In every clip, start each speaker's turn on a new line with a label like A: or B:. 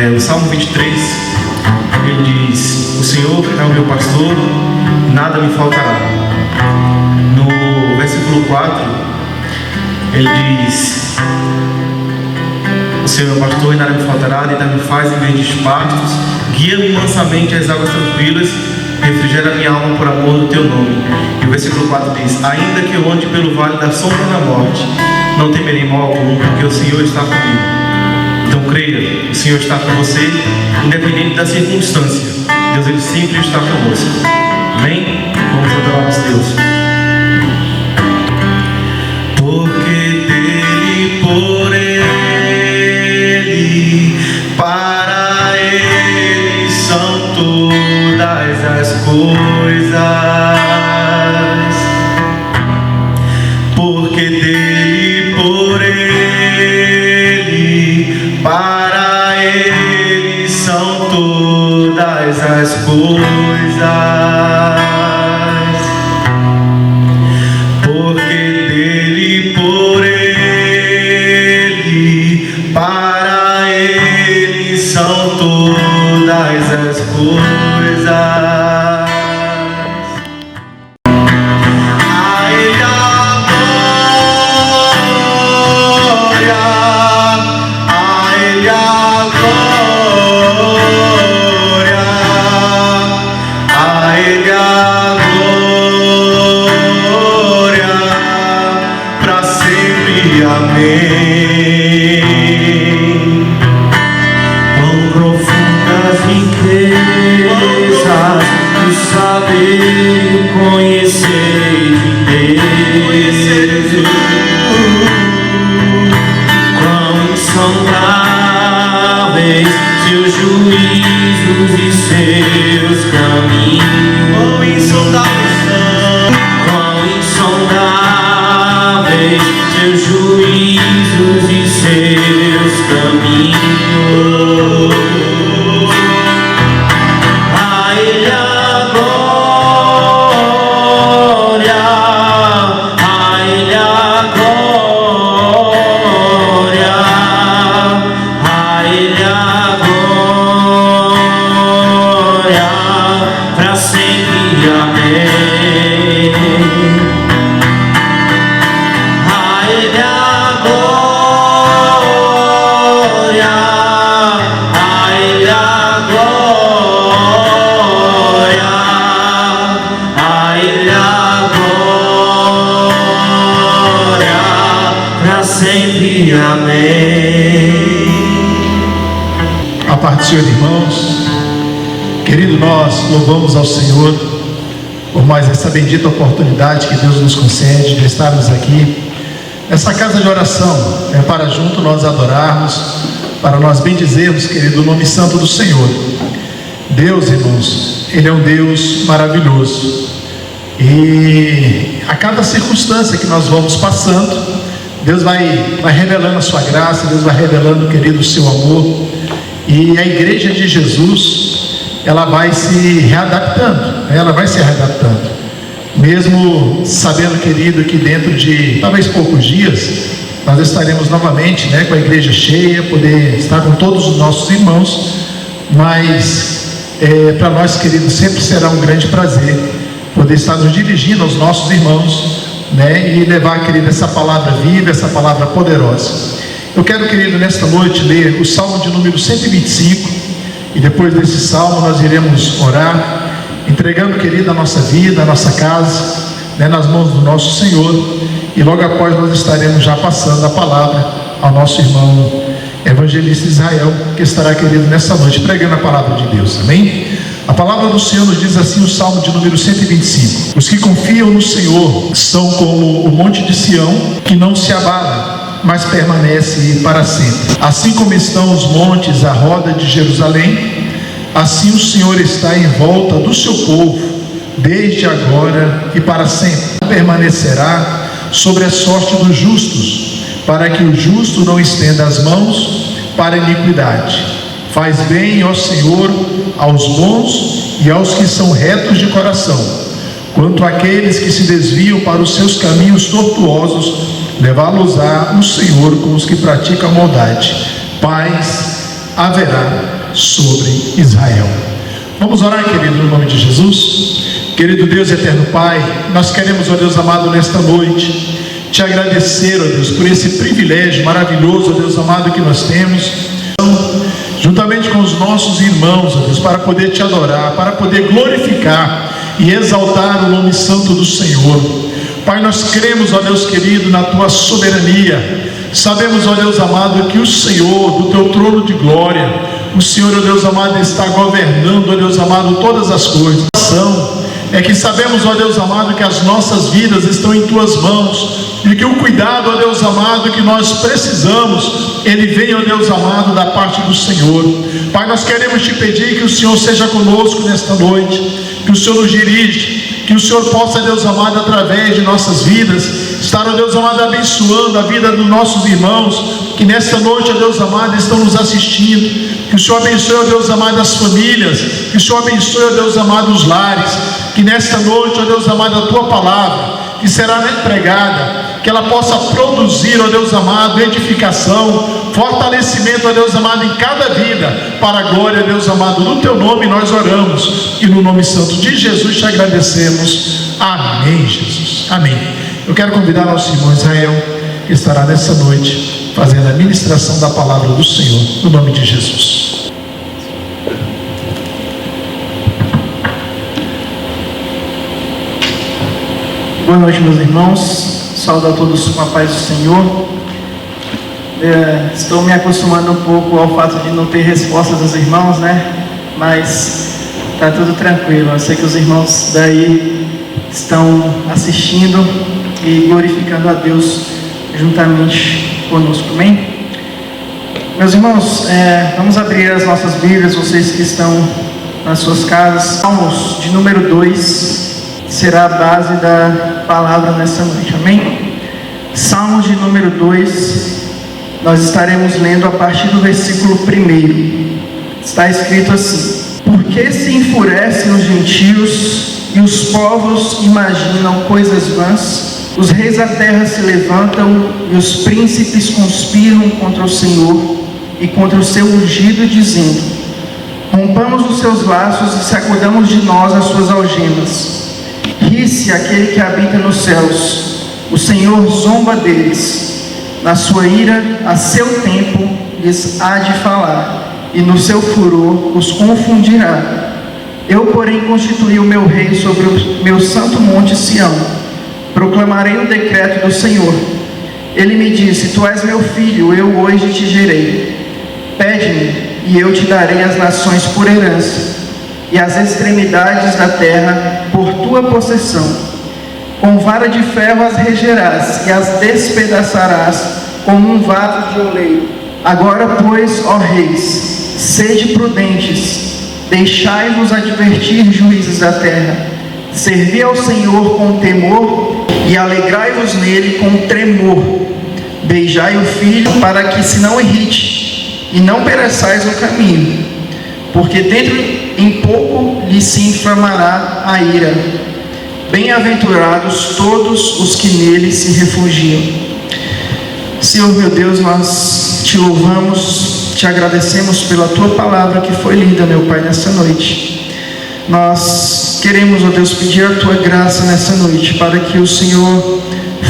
A: O Salmo 23, ele diz: o Senhor é o meu pastor, nada me faltará. No versículo 4, ele diz: o Senhor é o meu pastor e nada me faltará, deita-me faz em verdes pastos, guia-me mansamente às águas tranquilas, refrigera minha alma por amor do teu nome. E o versículo 4 diz: ainda que eu ande pelo vale da sombra da morte, não temerei mal algum, porque o Senhor está comigo. Então creia, o Senhor está com você, independente da circunstância. Deus, ele sempre está conosco. Amém? Vamos adorar nosso Deus. Porque dele, por ele, para ele são todas as coisas. Porque dele, por ele, para ele são todas as coisas. Porque dele, por ele, para ele são todas as coisas.
B: Senhor, irmãos, querido, nós louvamos ao Senhor por mais essa bendita oportunidade que Deus nos concede de estarmos aqui nessa casa de oração, para junto nós adorarmos, para nós bendizermos, querido, o nome santo do Senhor. Deus, irmãos, Ele é um Deus maravilhoso, e a cada circunstância que nós vamos passando, Deus vai revelando a sua graça, Deus vai revelando, querido, o seu amor. E a igreja de Jesus, ela vai se readaptando, mesmo sabendo, querido, que dentro de talvez poucos dias, nós estaremos novamente, com a igreja cheia, poder estar com todos os nossos irmãos, mas para nós, querido, sempre será um grande prazer poder estar nos dirigindo aos nossos irmãos, e levar, querido, essa palavra viva, essa palavra poderosa. Eu quero, querido, nesta noite ler o Salmo de número 125, e depois desse Salmo nós iremos orar, entregando, querido, a nossa vida, a nossa casa, nas mãos do nosso Senhor, e logo após nós estaremos já passando a palavra ao nosso irmão evangelista Israel, que estará, querido, nessa noite pregando a palavra de Deus, amém? A palavra do Senhor nos diz assim, o Salmo de número 125: os que confiam no Senhor são como o monte de Sião, que não se abala, mas permanece para sempre. Assim como estão os montes à roda de Jerusalém, assim o Senhor está em volta do seu povo, desde agora e para sempre. Permanecerá sobre a sorte dos justos, para que o justo não estenda as mãos para a iniquidade. Faz bem, ó Senhor, aos bons e aos que são retos de coração. Quanto àqueles que se desviam para os seus caminhos tortuosos, levá-los-á o Senhor com os que praticam a maldade. Paz haverá sobre Israel. Vamos orar, querido, no nome de Jesus. Querido Deus e eterno Pai, nós queremos, ó Deus amado, nesta noite te agradecer, ó Deus, por esse privilégio maravilhoso, ó Deus amado, que nós temos, juntamente com os nossos irmãos, ó Deus, para poder te adorar, para poder glorificar e exaltar o nome santo do Senhor. Pai, nós cremos, ó Deus querido, na tua soberania. Sabemos, ó Deus amado, que o Senhor, do teu trono de glória, o Senhor, ó Deus amado, está governando, ó Deus amado, todas as coisas. É que sabemos, ó Deus amado, que as nossas vidas estão em tuas mãos, e que o cuidado, ó Deus amado, que nós precisamos, ele vem, ó Deus amado, da parte do Senhor. Pai, nós queremos te pedir que o Senhor seja conosco nesta noite, que o Senhor nos dirige, que o Senhor possa, Deus amado, através de nossas vidas, estar, ó Deus amado, abençoando a vida dos nossos irmãos, que nesta noite, ó Deus amado, estão nos assistindo. Que o Senhor abençoe, ó Deus amado, as famílias, que o Senhor abençoe, ó Deus amado, os lares, que nesta noite, ó Deus amado, a tua palavra, que será pregada, que ela possa produzir, ó Deus amado, edificação, fortalecimento, ó Deus amado, em cada vida, para a glória, ó Deus amado, no teu nome nós oramos, e no nome santo de Jesus te agradecemos. Amém, Jesus, amém. Eu quero convidar nosso irmão Israel, que estará nessa noite fazendo a ministração da palavra do Senhor, no nome de Jesus.
C: Boa noite, meus irmãos. Saúdo a todos com a paz do Senhor. Estou me acostumando um pouco ao fato de não ter resposta dos irmãos, né? Mas está tudo tranquilo. Eu sei que os irmãos daí estão assistindo e glorificando a Deus juntamente conosco, amém? Meus irmãos, vamos abrir as nossas Bíblias, vocês que estão nas suas casas. Salmos de número 2 será a base da palavra nessa noite, amém? Salmos de número 2, nós estaremos lendo a partir do versículo 1. Está escrito assim: por que se enfurecem os gentios e os povos imaginam coisas vãs? Os reis da terra se levantam e os príncipes conspiram contra o Senhor e contra o seu ungido, dizendo: rompamos os seus laços e sacudamos de nós as suas algemas. Ri-se aquele que habita nos céus, o Senhor zomba deles. Na sua ira, a seu tempo, lhes há de falar, e no seu furor os confundirá. Eu, porém, constituí o meu rei sobre o meu santo monte Sião. Proclamarei o decreto do Senhor. Ele me disse: tu és meu filho, eu hoje te gerei. Pede-me, e eu te darei as nações por herança, e as extremidades da terra por tua possessão. Com vara de ferro as regerás, e as despedaçarás como um vaso de oleiro. Agora, pois, ó reis, sede prudentes, deixai-vos advertir, juízes da terra. Servi ao Senhor com temor e alegrai-vos nele com tremor. Beijai o filho para que se não irrite e não pereçais no caminho, porque dentro em pouco lhe se inflamará a ira. Bem-aventurados todos os que nele se refugiam. Senhor meu Deus, nós te louvamos, te agradecemos pela tua palavra que foi lida, meu Pai, nessa noite. Nós queremos, ó Deus, pedir a tua graça nessa noite, para que o Senhor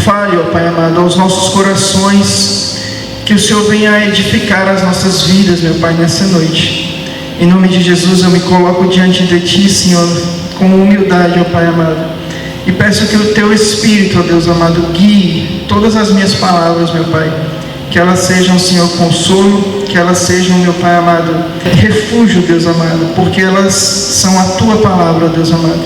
C: fale, ó Pai amado, aos nossos corações, que o Senhor venha edificar as nossas vidas, meu Pai, nessa noite. Em nome de Jesus, eu me coloco diante de ti, Senhor, com humildade, ó Pai amado, e peço que o teu Espírito, ó Deus amado, guie todas as minhas palavras, meu Pai, que elas sejam, Senhor, consolo, que elas sejam, meu Pai amado, refúgio, Deus amado, porque elas são a tua palavra, Deus amado.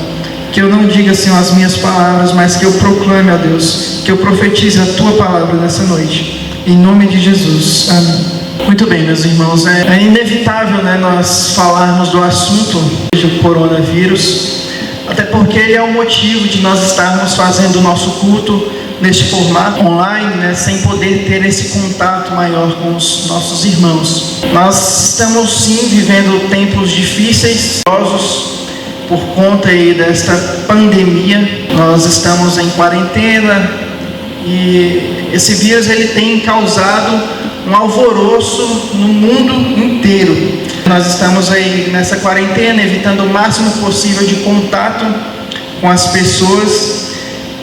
C: Que eu não diga, Senhor, as minhas palavras, mas que eu proclame, ó Deus, que eu profetize a tua palavra nessa noite, em nome de Jesus, amém. Muito bem, meus irmãos, é inevitável, né, nós falarmos do assunto do coronavírus, até porque ele é o motivo de nós estarmos fazendo o nosso culto neste formato online, né, sem poder ter esse contato maior com os nossos irmãos. Nós estamos sim vivendo tempos difíceis, por conta aí desta pandemia. Nós estamos em quarentena e esse vírus ele tem causado um alvoroço no mundo inteiro. Nós estamos aí nessa quarentena, evitando o máximo possível de contato com as pessoas.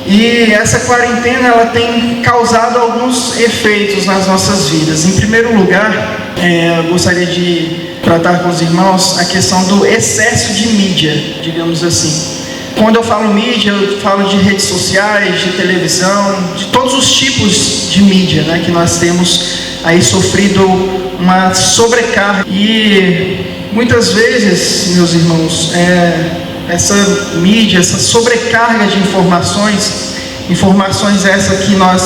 C: E essa quarentena, ela tem causado alguns efeitos nas nossas vidas. Em primeiro lugar, eu gostaria de tratar com os irmãos a questão do excesso de mídia, digamos assim. Quando eu falo mídia, eu falo de redes sociais, de televisão, de todos os tipos de mídia, né, que nós temos aí sofrido uma sobrecarga. E muitas vezes, meus irmãos, essa mídia, essa sobrecarga de informações essas que nós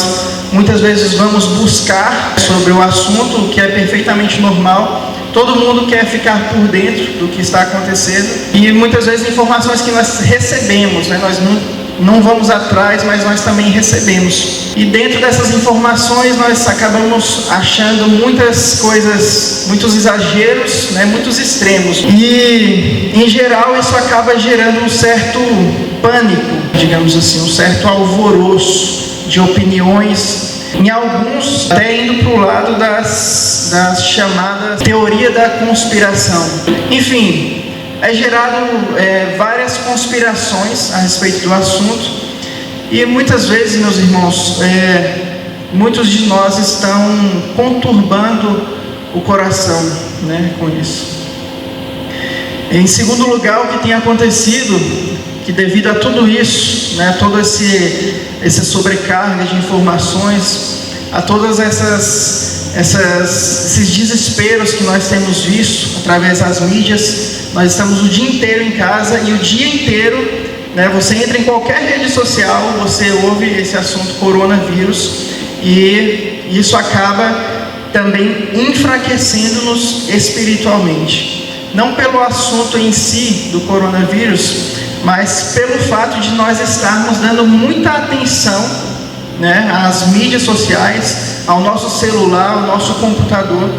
C: muitas vezes vamos buscar sobre o assunto, o que é perfeitamente normal. Todo mundo quer ficar por dentro do que está acontecendo, e muitas vezes informações que nós recebemos, né? Nós não vamos atrás, mas nós também recebemos. E dentro dessas informações nós acabamos achando muitas coisas, muitos exageros, né? Muitos extremos. E em geral isso acaba gerando um certo pânico, digamos assim, um certo alvoroço de opiniões. Em alguns, até indo para o lado das chamadas teoria da conspiração. Enfim, é gerado várias conspirações a respeito do assunto. E muitas vezes, meus irmãos, muitos de nós estão conturbando o coração, né, com isso. Em segundo lugar, o que tem acontecido, que devido a tudo isso, né, toda essa sobrecarga de informações, a todas esses desesperos que nós temos visto através das mídias, nós estamos o dia inteiro em casa, e o dia inteiro, né, você entra em qualquer rede social, você ouve esse assunto coronavírus, e isso acaba também enfraquecendo-nos espiritualmente. Não pelo assunto em si do coronavírus, mas pelo fato de nós estarmos dando muita atenção, né, às mídias sociais, ao nosso celular, ao nosso computador,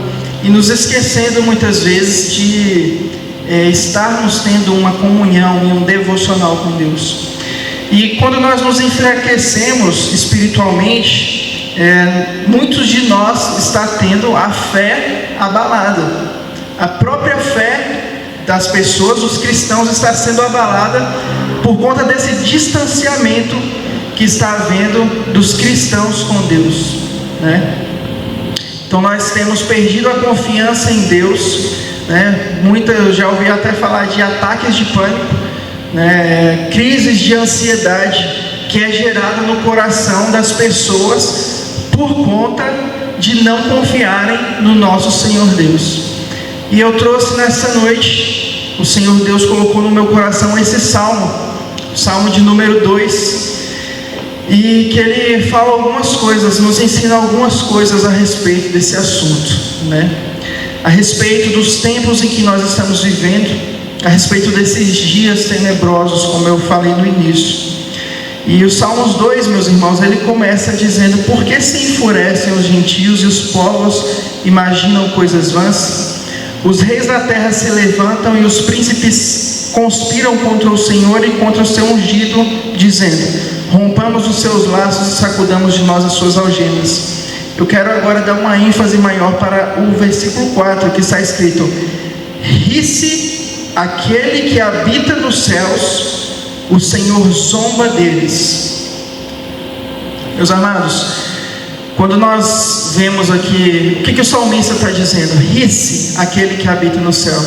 C: e nos esquecendo muitas vezes de estarmos tendo uma comunhão e um devocional com Deus. E quando nós nos enfraquecemos espiritualmente, muitos de nós está tendo a fé abalada. A própria fé das pessoas, os cristãos, está sendo abalada por conta desse distanciamento que está havendo dos cristãos com Deus, né? Então nós temos perdido a confiança em Deus, né? Eu já ouvi até falar de ataques de pânico, né? Crises de ansiedade que é gerada no coração das pessoas por conta de não confiarem no nosso Senhor Deus. E eu trouxe nessa noite, o Senhor Deus colocou no meu coração esse salmo, o salmo de número 2, e que ele fala algumas coisas, nos ensina algumas coisas a respeito desse assunto, né? A respeito dos tempos em que nós estamos vivendo, a respeito desses dias tenebrosos, como eu falei no início. E o Salmos 2, meus irmãos, ele começa dizendo: por que se enfurecem os gentios e os povos imaginam coisas vãs? Os reis da terra se levantam e os príncipes conspiram contra o Senhor e contra o seu ungido, dizendo: rompamos os seus laços e sacudamos de nós as suas algemas. Eu quero agora dar uma ênfase maior para o versículo 4, que está escrito: ri-se aquele que habita nos céus, o Senhor zomba deles. Meus amados, quando nós vemos aqui, o que o salmista está dizendo? Ri-se aquele que habita no céu.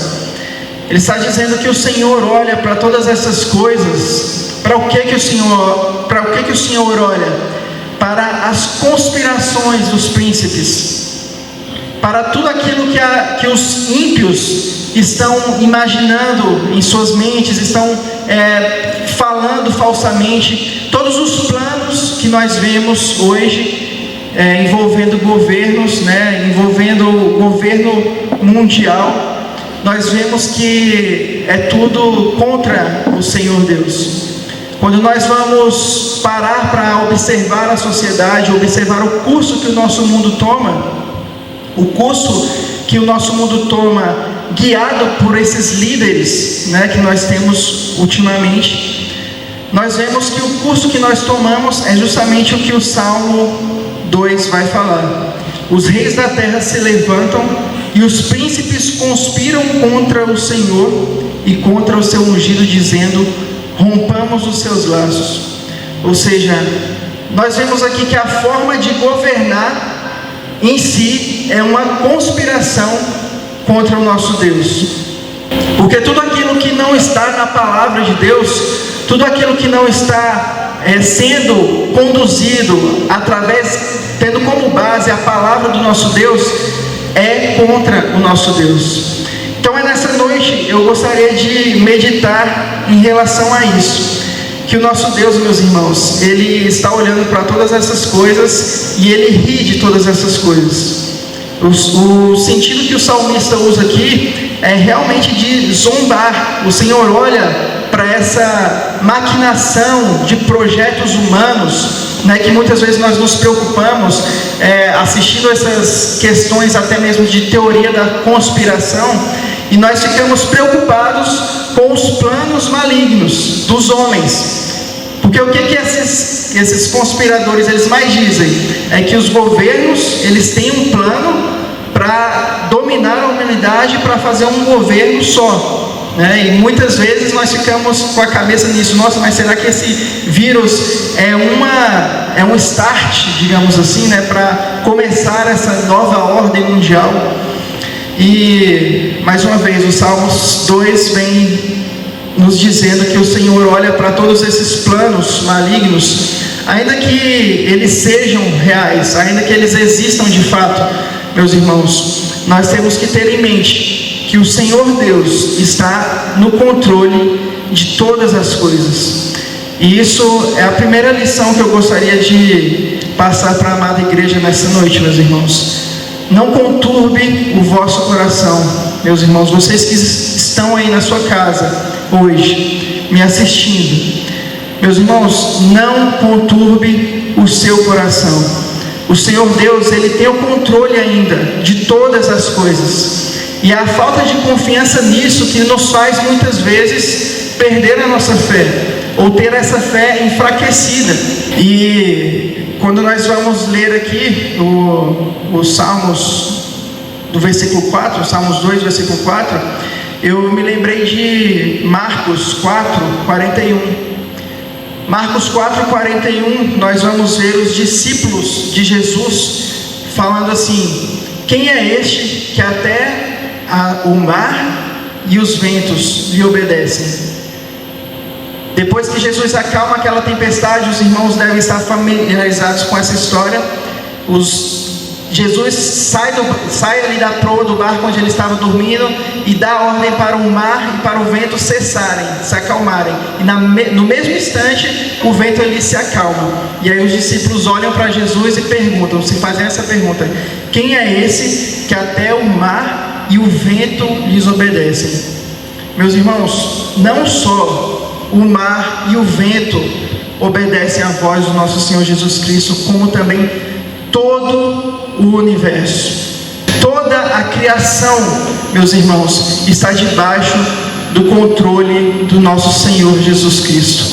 C: Ele está dizendo que o Senhor olha para todas essas coisas. Para o que o Senhor olha? Para as conspirações dos príncipes, para tudo aquilo que os ímpios estão imaginando em suas mentes, estão falando falsamente, todos os planos que nós vemos hoje, envolvendo governos, né, envolvendo o governo mundial, nós vemos que é tudo contra o Senhor Deus. Quando nós vamos parar para observar a sociedade, observar o curso que o nosso mundo toma, guiado por esses líderes, né, que nós temos ultimamente, nós vemos que o curso que nós tomamos é justamente o que o Salmo 2 vai falar. Os reis da terra se levantam e os príncipes conspiram contra o Senhor e contra o seu ungido, dizendo: rompamos os seus laços. Ou seja, nós vemos aqui que a forma de governar em si é uma conspiração contra o nosso Deus. Porque tudo aquilo que não está na palavra de Deus, tudo aquilo que não está sendo conduzido tendo como base a palavra do nosso Deus, é contra o nosso Deus. Então nessa noite eu gostaria de meditar em relação a isso, que o nosso Deus, meus irmãos, Ele está olhando para todas essas coisas e Ele ri de todas essas coisas. O sentido que o salmista usa aqui é realmente de zombar. O Senhor olha para essa maquinação de projetos humanos, né, que muitas vezes nós nos preocupamos assistindo essas questões até mesmo de teoria da conspiração, e nós ficamos preocupados com os planos malignos dos homens. Porque o que esses conspiradores eles mais dizem? É que os governos eles têm um plano para dominar a humanidade, para fazer um governo só, né? E muitas vezes nós ficamos com a cabeça nisso. Nossa, mas será que esse vírus é um start, digamos assim, né, para começar essa nova ordem mundial? E mais uma vez o Salmos 2 vem nos dizendo que o Senhor olha para todos esses planos malignos, ainda que eles sejam reais, ainda que eles existam de fato. Meus irmãos, nós temos que ter em mente que o Senhor Deus está no controle de todas as coisas. E isso é a primeira lição que eu gostaria de passar para a amada igreja nessa noite, meus irmãos. Não conturbe o vosso coração, meus irmãos. Vocês que estão aí na sua casa hoje, me assistindo, meus irmãos, não conturbe o seu coração. O Senhor Deus, Ele tem o controle ainda de todas as coisas. E é a falta de confiança nisso que nos faz muitas vezes perder a nossa fé, ou ter essa fé enfraquecida. E quando nós vamos ler aqui os Salmos do versículo 4, Salmos 2, versículo 4, eu me lembrei de Marcos 4, 41. Marcos 4, 41, nós vamos ver os discípulos de Jesus falando assim: quem é este que até o mar e os ventos lhe obedecem? Depois que Jesus acalma aquela tempestade, os irmãos devem estar familiarizados com essa história. Jesus sai ali da proa do barco onde ele estava dormindo e dá ordem para o mar e para o vento cessarem, se acalmarem. E no mesmo instante o vento ali se acalma. E aí os discípulos olham para Jesus e perguntam, se fazem essa pergunta: quem é esse que até o mar e o vento lhes obedecem? Meus irmãos, não só o mar e o vento obedecem à voz do nosso Senhor Jesus Cristo, como também todo o universo, toda a criação, meus irmãos, está debaixo do controle do nosso Senhor Jesus Cristo.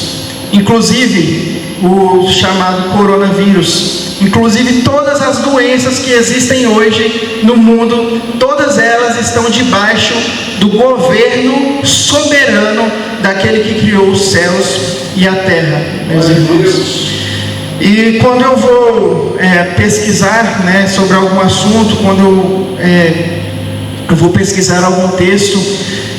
C: Inclusive o chamado coronavírus, inclusive todas as doenças que existem hoje no mundo, todas elas estão debaixo do governo soberano daquele que criou os céus e a terra, meus irmãos. E quando eu vou pesquisar, né, sobre algum assunto, quando eu vou pesquisar algum texto,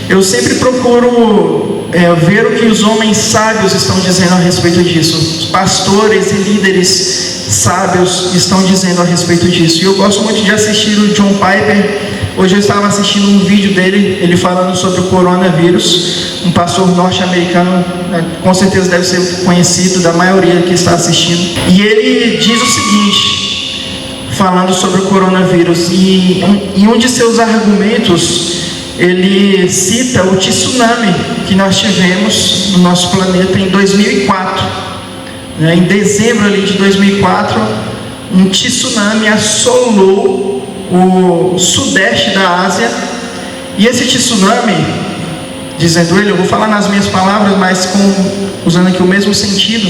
C: eu sempre procuro ver o que os homens sábios estão dizendo a respeito disso. Os pastores e líderes sábios estão dizendo a respeito disso. E eu gosto muito de assistir o John Piper. Hoje eu estava assistindo um vídeo dele, ele falando sobre o coronavírus. Um pastor norte-americano, com certeza deve ser conhecido da maioria que está assistindo. E ele diz o seguinte, falando sobre o coronavírus, e em um de seus argumentos, ele cita o tsunami que nós tivemos no nosso planeta em 2004. Em dezembro ali de 2004, um tsunami assolou o sudeste da Ásia. E esse tsunami, dizendo ele, eu vou falar nas minhas palavras, mas usando aqui o mesmo sentido,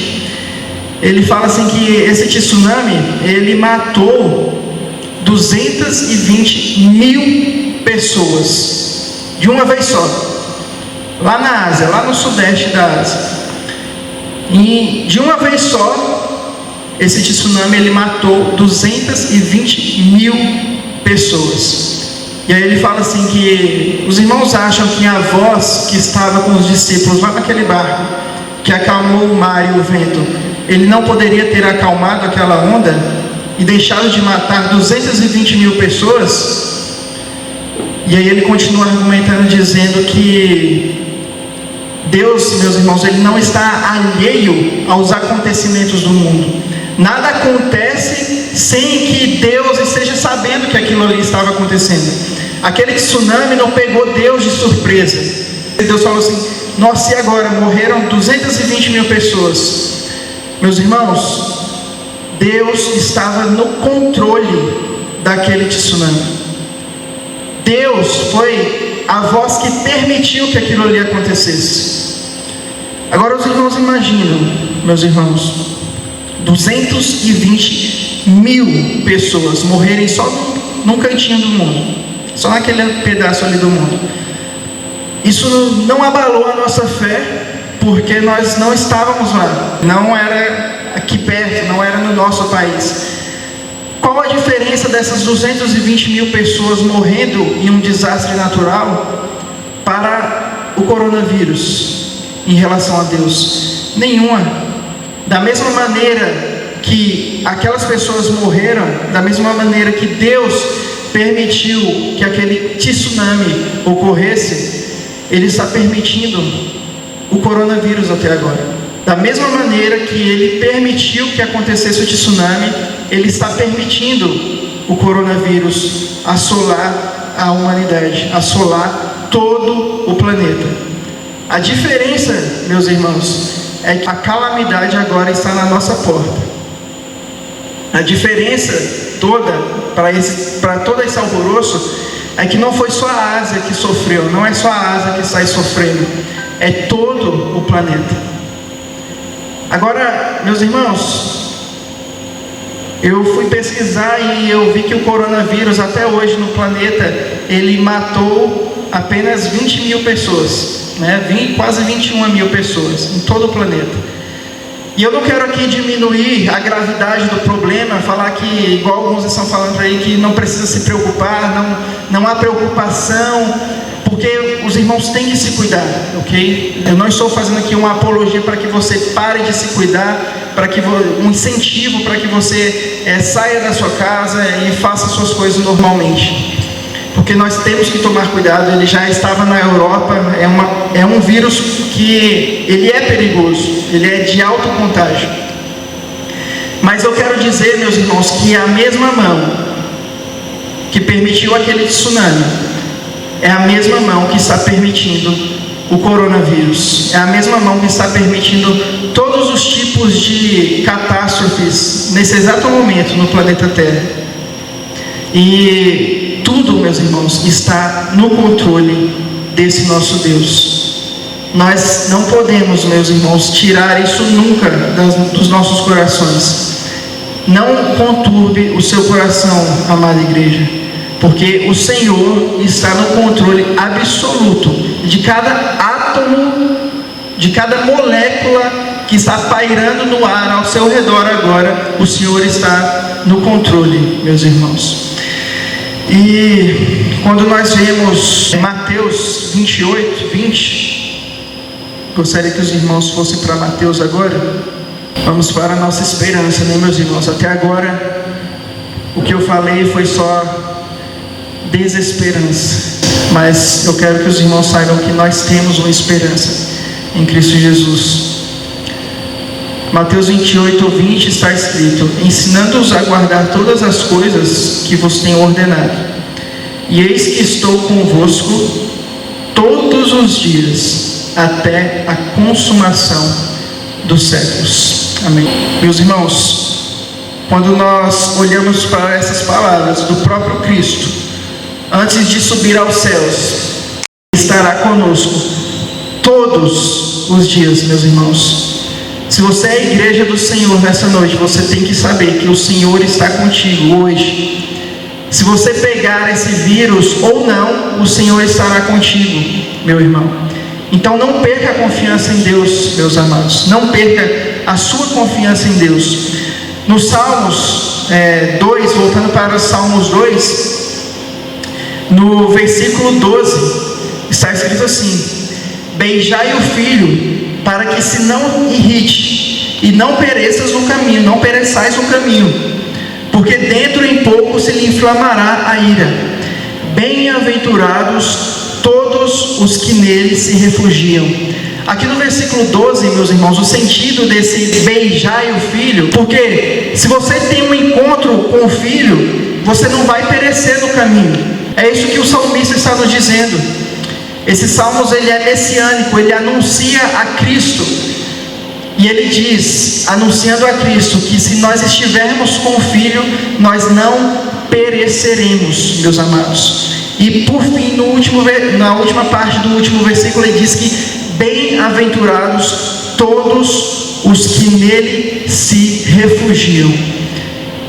C: ele fala assim que esse tsunami, ele matou 220 mil pessoas, de uma vez só, lá na Ásia, lá no sudeste da Ásia. E de uma vez só, esse tsunami ele matou 220 mil pessoas. E aí ele fala assim que os irmãos acham que a voz que estava com os discípulos lá naquele barco, que acalmou o mar e o vento, ele não poderia ter acalmado aquela onda e deixado de matar 220 mil pessoas? E aí ele continua argumentando, dizendo que Deus, meus irmãos, ele não está alheio aos acontecimentos do mundo. Nada acontece sem que Deus esteja sabendo que aquilo ali estava acontecendo. Aquele tsunami não pegou Deus de surpresa. Deus falou assim: nossa, e agora? Morreram 220 mil pessoas. Meus irmãos, Deus estava no controle daquele tsunami. Deus foi a voz que permitiu que aquilo ali acontecesse. Agora os irmãos imaginam, meus irmãos, 220 mil pessoas morrerem só num cantinho do mundo, só naquele pedaço ali do mundo. Isso não abalou a nossa fé, porque nós não estávamos lá, não era aqui perto, não era no nosso país. Qual a diferença dessas 220 mil pessoas morrendo em um desastre natural para o coronavírus em relação a Deus? Nenhuma. Da mesma maneira que aquelas pessoas morreram, da mesma maneira que Deus permitiu que aquele tsunami ocorresse, Ele está permitindo o coronavírus até agora. Da mesma maneira que Ele permitiu que acontecesse o tsunami, Ele está permitindo o coronavírus assolar a humanidade, assolar todo o planeta. A diferença, meus irmãos, é que a calamidade agora está na nossa porta. A diferença toda para todo esse alvoroço é que não foi só a Ásia que sofreu, não é só a Ásia que está sofrendo, é todo o planeta. Agora, meus irmãos, eu fui pesquisar e eu vi que o coronavírus até hoje no planeta, ele matou apenas 20 mil pessoas, né? Quase 21 mil pessoas em todo o planeta. E eu não quero aqui diminuir a gravidade do problema, falar que, igual alguns estão falando aí, que não precisa se preocupar, não há preocupação, porque os irmãos têm que se cuidar, ok? Eu não estou fazendo aqui uma apologia para que você pare de se cuidar, um incentivo para que você saia da sua casa e faça suas coisas normalmente. Porque nós temos que tomar cuidado. Ele já estava na Europa, é um vírus que ele é perigoso, ele é de alto contágio. Mas eu quero dizer, meus irmãos, que a mesma mão que permitiu aquele tsunami é a mesma mão que está permitindo o coronavírus, é a mesma mão que está permitindo todos os tipos de catástrofes nesse exato momento no planeta Terra. E tudo, meus irmãos, está no controle desse nosso Deus. Nós não podemos, meus irmãos, tirar isso nunca dos nossos corações. Não conturbe o seu coração, amada igreja, porque o Senhor está no controle absoluto de cada átomo, de cada molécula que está pairando no ar ao seu redor agora. O Senhor está no controle, meus irmãos. E quando nós vemos Mateus 28, 20, gostaria que os irmãos fossem para Mateus agora. Vamos para a nossa esperança, né, meus irmãos? Até agora, o que eu falei foi só desesperança, mas eu quero que os irmãos saibam que nós temos uma esperança em Cristo Jesus. Mateus 28, 20 está escrito: ensinando-os a guardar todas as coisas que vos tenho ordenado, e eis que estou convosco todos os dias, até a consumação dos séculos. Amém. Meus irmãos, quando nós olhamos para essas palavras do próprio Cristo, antes de subir aos céus, estará conosco todos os dias, meus irmãos. Se você é a igreja do Senhor nessa noite, você tem que saber que o Senhor está contigo hoje, você pegar esse vírus ou não, o Senhor estará contigo, meu irmão. Então não perca a confiança em Deus, meus amados. Não perca a sua confiança em Deus. No Salmos 2, voltando para os Salmos 2, no versículo 12, está escrito assim: beijai o filho, para que se não irrite, e não pereçais no caminho, não pereçais no caminho, porque dentro em pouco se lhe inflamará a ira. Bem-aventurados todos os que nele se refugiam. Aqui no versículo 12, meus irmãos, o sentido desse beijai o filho, porque se você tem um encontro com o filho, você não vai perecer no caminho. É isso que o salmista está nos dizendo. Esse salmos, ele é messiânico, ele anuncia a Cristo. E ele diz, anunciando a Cristo, que se nós estivermos com o Filho, nós não pereceremos, meus amados. E por fim, na última parte do último versículo, ele diz que bem-aventurados todos os que nele se refugiam.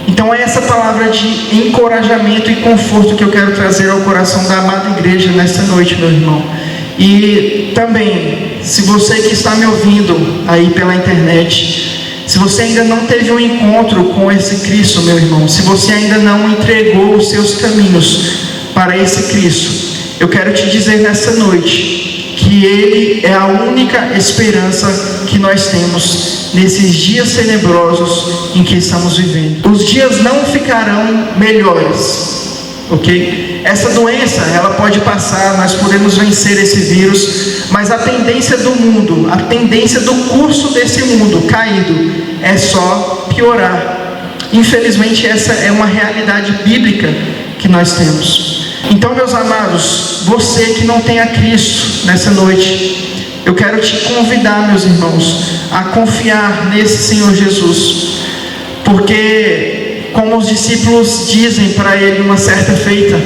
C: Então é essa palavra de encorajamento e conforto que eu quero trazer ao coração da amada igreja nesta noite, meu irmão. E também, se você que está me ouvindo aí pela internet, se você ainda não teve um encontro com esse Cristo, meu irmão, se você ainda não entregou os seus caminhos para esse Cristo, eu quero te dizer nessa noite que Ele é a única esperança que nós temos nesses dias tenebrosos em que estamos vivendo. Os dias não ficarão melhores, ok? Essa doença, ela pode passar, nós podemos vencer esse vírus, mas a tendência do mundo, a tendência do curso desse mundo caído é só piorar. Infelizmente essa é uma realidade bíblica que nós temos. Então, meus amados, você que não tem a Cristo nessa noite, eu quero te convidar, meus irmãos, a confiar nesse Senhor Jesus, porque como os discípulos dizem para ele uma certa feita,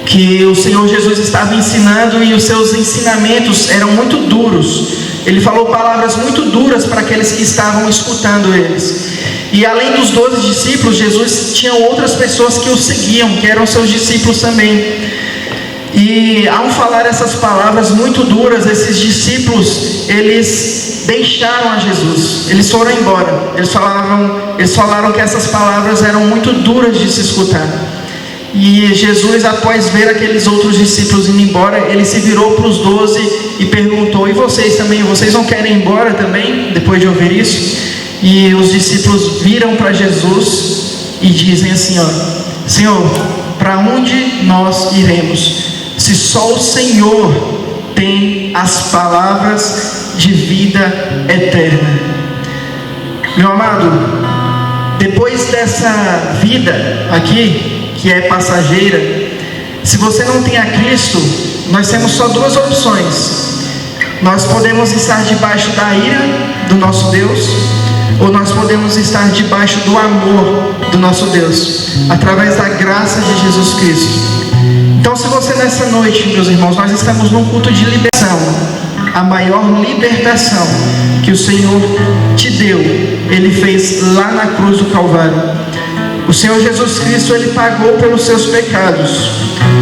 C: que o Senhor Jesus estava ensinando e os seus ensinamentos eram muito duros. Ele falou palavras muito duras para aqueles que estavam escutando eles. E além dos 12 discípulos, Jesus tinha outras pessoas que o seguiam, que eram seus discípulos também. E ao falar essas palavras muito duras, esses discípulos, eles deixaram a Jesus, eles foram embora. Eles falaram que essas palavras eram muito duras de se escutar. E Jesus, após ver aqueles outros discípulos indo embora, ele se virou para os 12 e perguntou: e vocês também, vocês não querem ir embora também, depois de ouvir isso? E os discípulos viram para Jesus e dizem assim: ó, Senhor, para onde nós iremos? Se só o Senhor tem as palavras de vida eterna. Meu amado, depois dessa vida aqui, que é passageira, se você não tem a Cristo, nós temos só duas opções. Nós podemos estar debaixo da ira do nosso Deus, ou nós podemos estar debaixo do amor do nosso Deus, através da graça de Jesus Cristo. Então, se você nessa noite, meus irmãos, nós estamos num culto de libertação, a maior libertação que o Senhor te deu, Ele fez lá na cruz do Calvário. O Senhor Jesus Cristo, Ele pagou pelos seus pecados.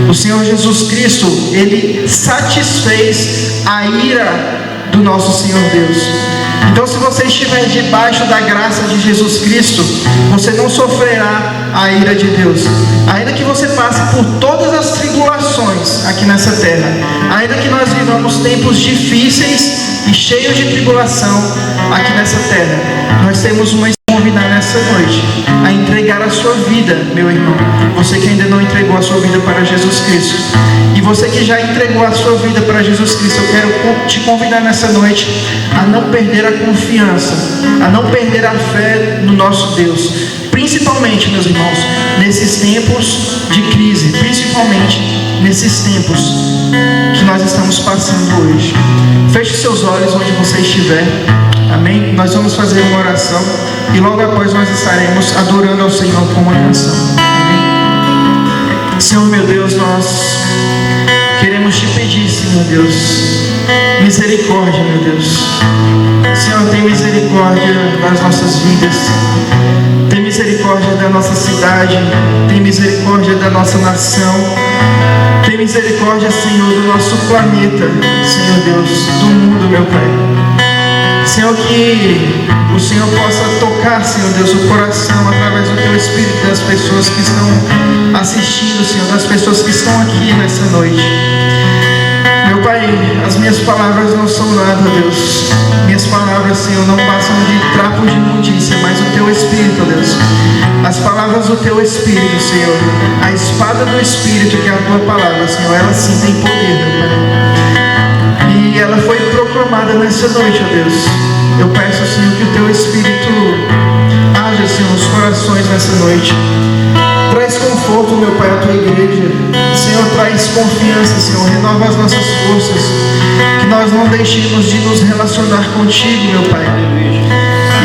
C: O Senhor Jesus Cristo, Ele satisfez a ira do nosso Senhor Deus. Então, se você estiver debaixo da graça de Jesus Cristo, você não sofrerá a ira de Deus. Ainda que você passe por todas as tribulações aqui nessa terra, ainda que nós vivamos tempos difíceis e cheios de tribulação aqui nessa terra, nós temos uma convidar nessa noite a entregar a sua vida, meu irmão. Você que ainda não entregou a sua vida para Jesus Cristo, e você que já entregou a sua vida para Jesus Cristo, eu quero te convidar nessa noite a não perder a confiança, a não perder a fé no nosso Deus, principalmente, meus irmãos, nesses tempos de crise, principalmente nesses tempos que nós estamos passando hoje. Feche seus olhos onde você estiver. Amém? Nós vamos fazer uma oração e logo após nós estaremos adorando ao Senhor com uma canção. Amém? Senhor meu Deus, nós queremos te pedir, Senhor Deus, misericórdia, meu Deus. Senhor, tem misericórdia das nossas vidas. Tem misericórdia misericórdia da nossa cidade, tem misericórdia da nossa nação, tem misericórdia, Senhor, do nosso planeta, Senhor Deus, do mundo, meu Pai. Senhor, que o Senhor possa tocar, Senhor Deus, o coração através do Teu Espírito das pessoas que estão assistindo, Senhor, das pessoas que estão aqui nessa noite. Meu Pai, as minhas palavras não são nada, Deus. Minhas palavras, Senhor, não passam de trapos de imundícia, mas o Teu Espírito, Deus. As palavras do Teu Espírito, Senhor. A espada do Espírito, que é a Tua palavra, Senhor, ela sim tem poder, meu Pai. E ela foi proclamada nessa noite, ó Deus. Eu peço, Senhor, que o Teu Espírito haja, Senhor, nos corações nessa noite. Traz conforto, meu Pai, à Tua igreja. Senhor, traz confiança, Senhor. Renova as nossas forças. Que nós não deixemos de nos relacionar contigo, meu Pai.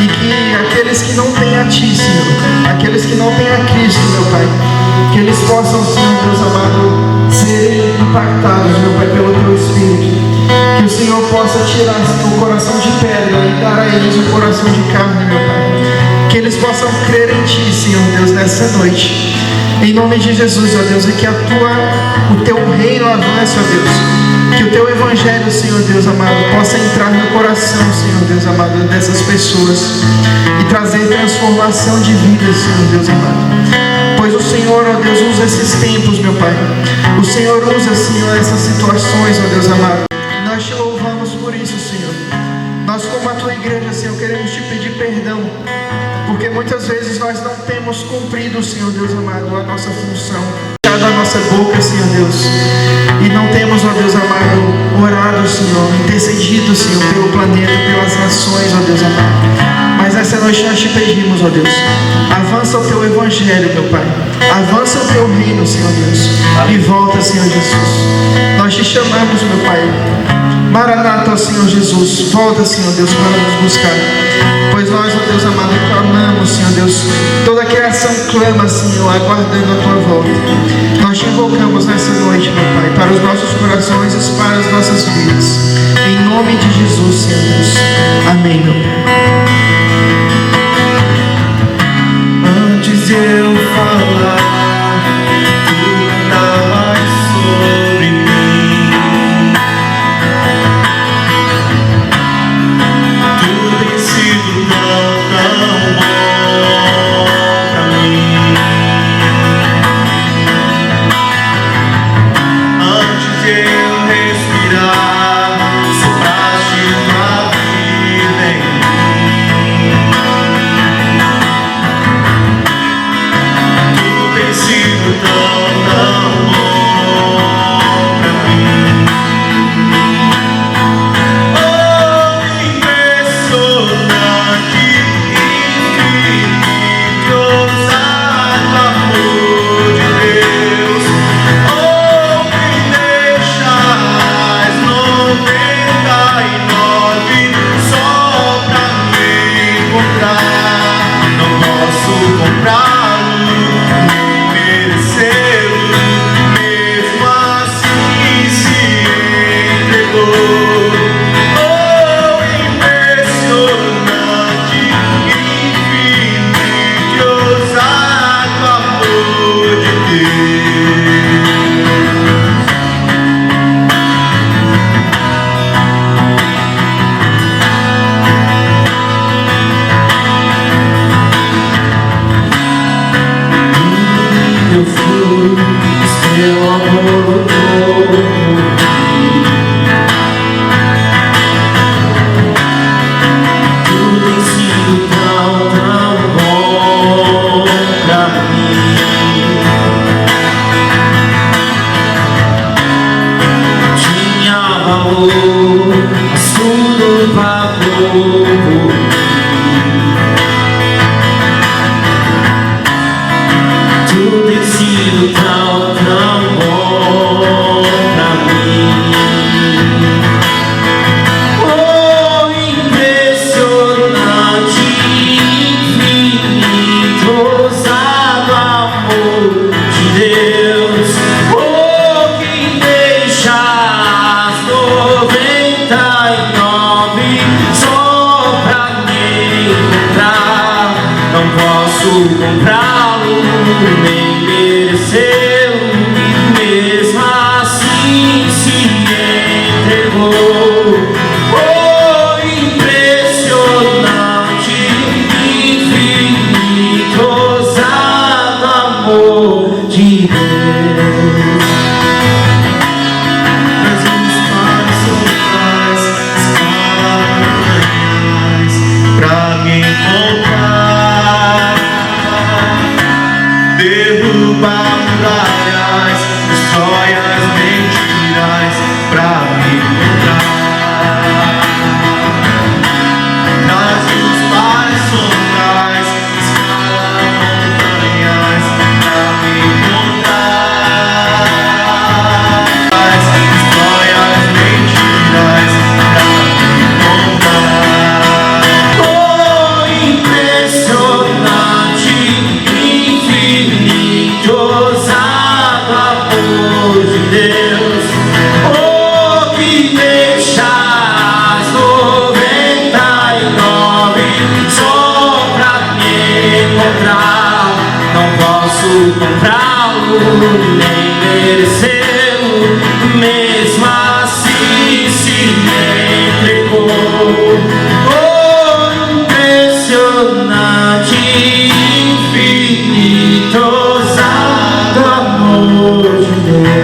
C: E que aqueles que não têm a Ti, Senhor, aqueles que não têm a Cristo, meu Pai, que eles possam, Senhor Deus amado, ser impactados, meu Pai, pelo Teu Espírito. Que o Senhor possa tirar, Senhor, o coração de pedra e dar a eles o coração de carne, meu Pai. Que eles possam crer em Ti, Senhor Deus, nessa noite. Em nome de Jesus, ó Deus, e que o Teu reino avance, ó Deus. Que o Teu Evangelho, Senhor Deus amado, possa entrar no coração, Senhor Deus amado, dessas pessoas e trazer transformação de vida, Senhor Deus amado. Pois o Senhor, ó Deus, usa esses tempos, meu Pai. O Senhor usa, Senhor, essas situações, ó Deus amado. Nós Te louvamos por isso, Senhor. Nós, como a Tua igreja, Senhor, queremos Te pedir perdão, porque muitas vezes nós não temos cumprido, Senhor Deus amado, a nossa função, fechado a nossa boca, Senhor Deus, e não temos, ó Deus amado, orado, Senhor, intercedido, Senhor, pelo planeta, pelas nações, ó Deus amado. Mas nessa noite nós Te pedimos, ó Deus, avança o Teu Evangelho, meu Pai, avança o Teu reino, Senhor Deus, e volta, Senhor Jesus. Nós Te chamamos, meu Pai. Maranata, Senhor Jesus, volta, Senhor Deus, para nos buscar. Pois nós, ó Deus amado, clamamos, Senhor Deus, toda a criação clama, Senhor, aguardando a Tua volta. Nós Te invocamos nessa noite, meu Pai, para os nossos corações e para as nossas vidas. Em nome de Jesus, Senhor Deus. Amém, meu Pai.
D: Antes de eu falar, Tu canta mais sobre mim. Tu tens sido tão bom pra mim. Antes de eu respirar, sopraste Tua vida em mim. comprá-lo, nem merecê-lo, mesmo assim se entregou. Oh, impressionante, infinito, ousado amor de Deus.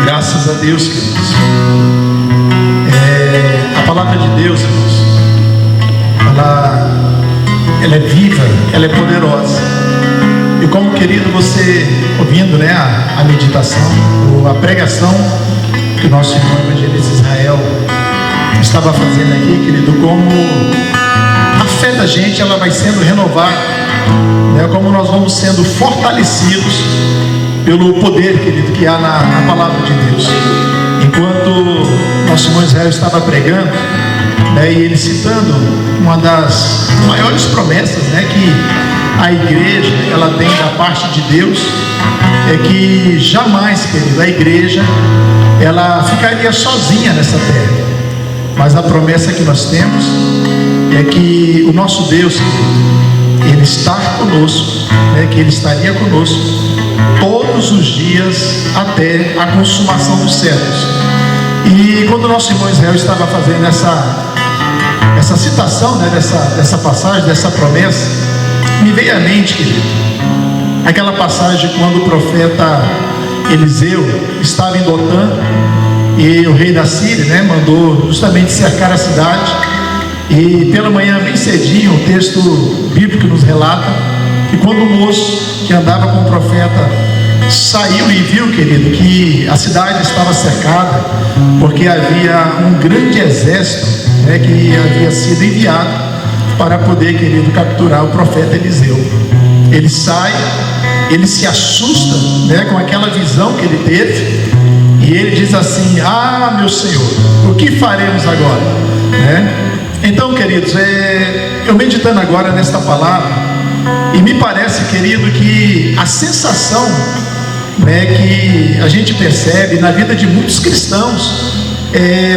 B: Graças a Deus, queridos. A palavra de Deus, irmãos, ela é viva, ela é poderosa. E como, querido, você ouvindo, né, a meditação, ou a pregação que o nosso irmão evangelista Israel estava fazendo aqui, querido, como a fé da gente, ela vai sendo renovada, né, como nós vamos sendo fortalecidos pelo poder, querido, que há na palavra de Deus. Enquanto nosso irmão Israel estava pregando, né, e ele citando uma das maiores promessas, né, que a igreja ela tem da parte de Deus, é que jamais, querido, a igreja ela ficaria sozinha nessa terra. Mas a promessa que nós temos é que o nosso Deus, querido, ele está conosco, né, que ele estaria conosco todos os dias até a consumação dos séculos. E quando o nosso irmão Israel estava fazendo essa citação, né, dessa passagem, dessa promessa, me veio à mente, querido, aquela passagem quando o profeta Eliseu estava em Dotã e o rei da Síria, né, mandou justamente cercar a cidade. E pela manhã, bem cedinho, o texto bíblico nos relata que quando o moço que andava com o profeta saiu e viu, querido, que a cidade estava cercada, porque havia um grande exército, né, que havia sido enviado para poder, querido, capturar o profeta Eliseu. Ele sai, ele se assusta, né, com aquela visão que ele teve, e ele diz assim: ah, meu Senhor, o que faremos agora? Né? Então, queridos, eu meditando agora nesta palavra, e me parece, querido, que a sensação, né, que a gente percebe na vida de muitos cristãos,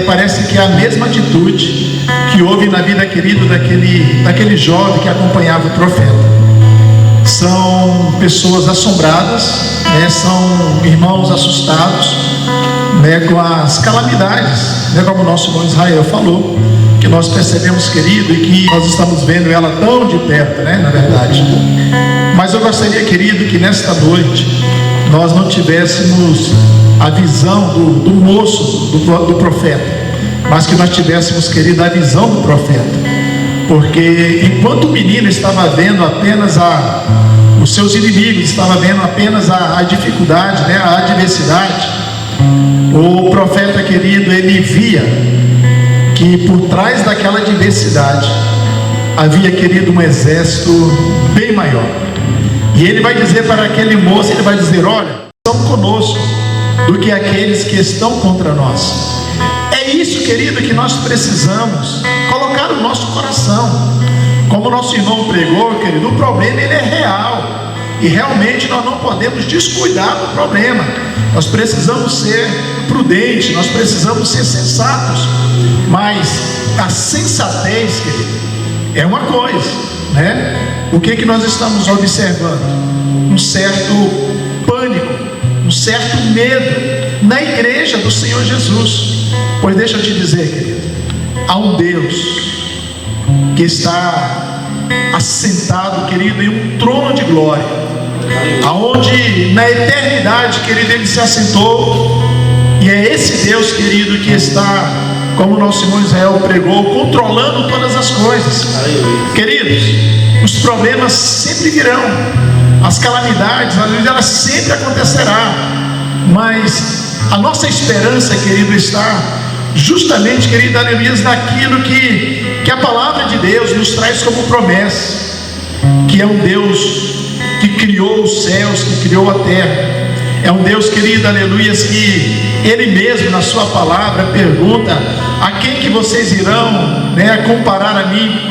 B: parece que é a mesma atitude que houve na vida, querido, daquele jovem que acompanhava o profeta. São pessoas assombradas, né, são irmãos assustados, né, com as calamidades, né, como o nosso irmão Israel falou, que nós percebemos, querido, e que nós estamos vendo ela tão de perto, né, na verdade. Mas eu gostaria, querido, que nesta noite nós não tivéssemos a visão do moço, do profeta, mas que nós tivéssemos, querido, a visão do profeta. Porque enquanto o menino estava vendo apenas os seus inimigos, estava vendo apenas a dificuldade, né, a adversidade, o profeta, querido, ele via que por trás daquela adversidade havia, querido, um exército bem maior. E ele vai dizer para aquele moço, ele vai dizer: olha, estão conosco do que aqueles que estão contra nós. É isso, querido, que nós precisamos colocar no nosso coração. Como o nosso irmão pregou, querido, o problema ele é real, e realmente nós não podemos descuidar do problema. Nós precisamos ser prudentes, nós precisamos ser sensatos. Mas a sensatez, querido, é uma coisa, né? O que nós estamos observando? Um certo pânico, um certo medo na igreja do Senhor Jesus. Pois deixa eu te dizer, querido, há um Deus que está assentado, querido, em um trono de glória, aonde na eternidade, querido, ele se assentou. E é esse Deus, querido, que está, como o nosso irmão Israel pregou, controlando todas as coisas. Queridos, os problemas sempre virão, as calamidades, elas sempre acontecerão, mas a nossa esperança, querido, está justamente, querido, aleluia, naquilo que a palavra de Deus nos traz como promessa, que é um Deus que criou os céus, que criou a terra. É um Deus, querido, aleluia, que Ele mesmo na sua palavra pergunta: a quem que vocês irão, né, comparar a mim?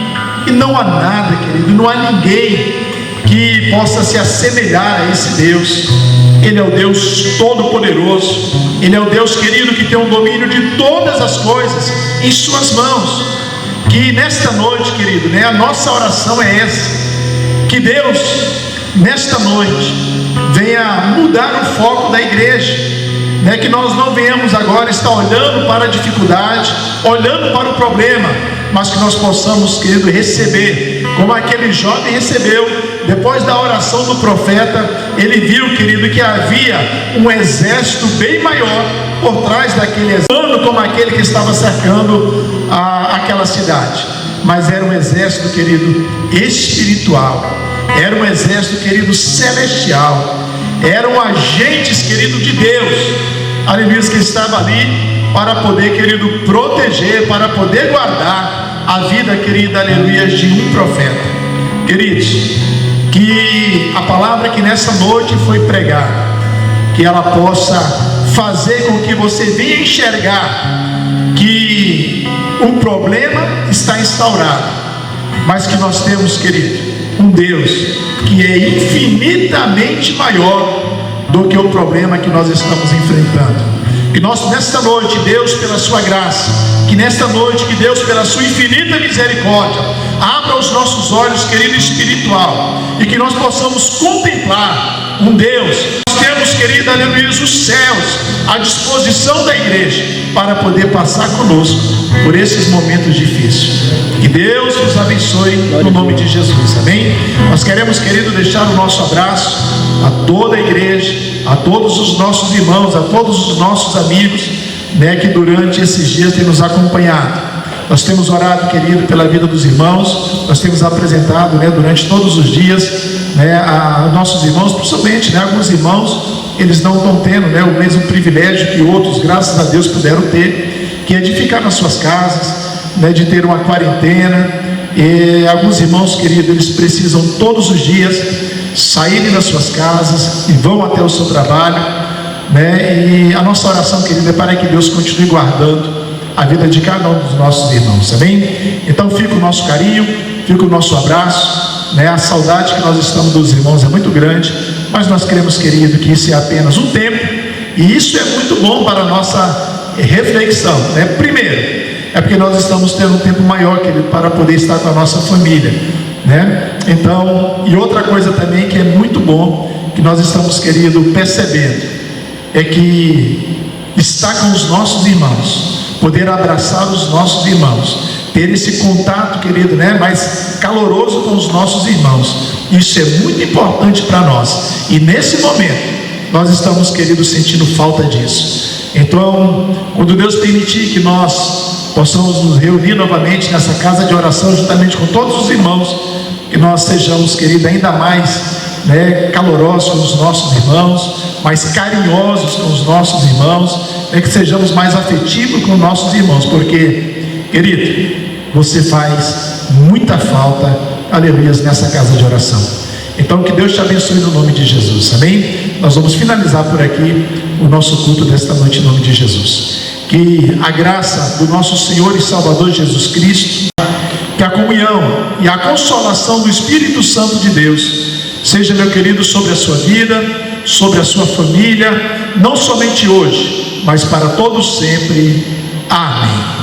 B: E não há nada, querido, não há ninguém que possa se assemelhar a esse Deus. Ele é o Deus Todo-Poderoso. Ele é o Deus, querido, que tem o domínio de todas as coisas em suas mãos. Que nesta noite, querido, né, a nossa oração é essa: que Deus, nesta noite, venha mudar o foco da igreja, né? Que nós não venhamos agora estar olhando para a dificuldade, olhando para o problema, mas que nós possamos, querido, receber, como aquele jovem recebeu. Depois da oração do profeta, ele viu, querido, que havia um exército bem maior por trás daquele exército, como aquele que estava cercando aquela cidade. Mas era um exército, querido, espiritual. Era um exército, querido, celestial. Eram agentes, querido, de Deus. Aleluia, que estava ali para poder, querido, proteger, para poder guardar a vida, querida, aleluia, de um profeta. Queridos, que a palavra que nessa noite foi pregada, que ela possa fazer com que você venha enxergar que o problema está instaurado, mas que nós temos, querido, um Deus que é infinitamente maior do que o problema que nós estamos enfrentando. Que nós nesta noite, Deus pela sua graça, que nesta noite, que Deus pela sua infinita misericórdia, abra os nossos olhos, querido, espiritual, e que nós possamos contemplar um Deus. Nós temos, querido, aleluia, os céus à disposição da igreja para poder passar conosco por esses momentos difíceis. Que Deus nos abençoe no nome de Jesus, amém? Nós queremos, querido, deixar o nosso abraço a toda a igreja, a todos os nossos irmãos, a todos os nossos amigos, né, que durante esses dias têm nos acompanhado. Nós temos orado, querido, pela vida dos irmãos. Nós temos apresentado, né, durante todos os dias, né, a nossos irmãos, principalmente, né, alguns irmãos, eles não estão tendo, né, o mesmo privilégio que outros, graças a Deus, puderam ter, que é de ficar nas suas casas, né, de ter uma quarentena. E alguns irmãos, queridos, eles precisam todos os dias saírem das suas casas e vão até o seu trabalho, né? E a nossa oração, querida, é para que Deus continue guardando a vida de cada um dos nossos irmãos, amém? Então fica o nosso carinho, fica o nosso abraço, né? A saudade que nós estamos dos irmãos é muito grande, mas nós queremos, querido, que isso é apenas um tempo, e isso é muito bom para a nossa reflexão, né? Primeiro, é porque nós estamos tendo um tempo maior, querido, para poder estar com a nossa família, né? Então, e outra coisa também que é muito bom, que nós estamos, querido, percebendo, é que estar com os nossos irmãos, poder abraçar os nossos irmãos, ter esse contato, querido, né, mais caloroso com os nossos irmãos, isso é muito importante para nós, e nesse momento, nós estamos, querido, sentindo falta disso. Então, quando Deus permitir que nós possamos nos reunir novamente nessa casa de oração, juntamente com todos os irmãos, que nós sejamos, querido, ainda mais, né, calorosos com os nossos irmãos, mais carinhosos com os nossos irmãos, né, que sejamos mais afetivos com os nossos irmãos, porque, querido, você faz muita falta, aleluia, nessa casa de oração. Então, que Deus te abençoe no nome de Jesus, amém? Nós vamos finalizar por aqui o nosso culto desta noite em nome de Jesus. Que a graça do nosso Senhor e Salvador Jesus Cristo, que a comunhão e a consolação do Espírito Santo de Deus seja, meu querido, sobre a sua vida, sobre a sua família, não somente hoje, mas para todos sempre. Amém.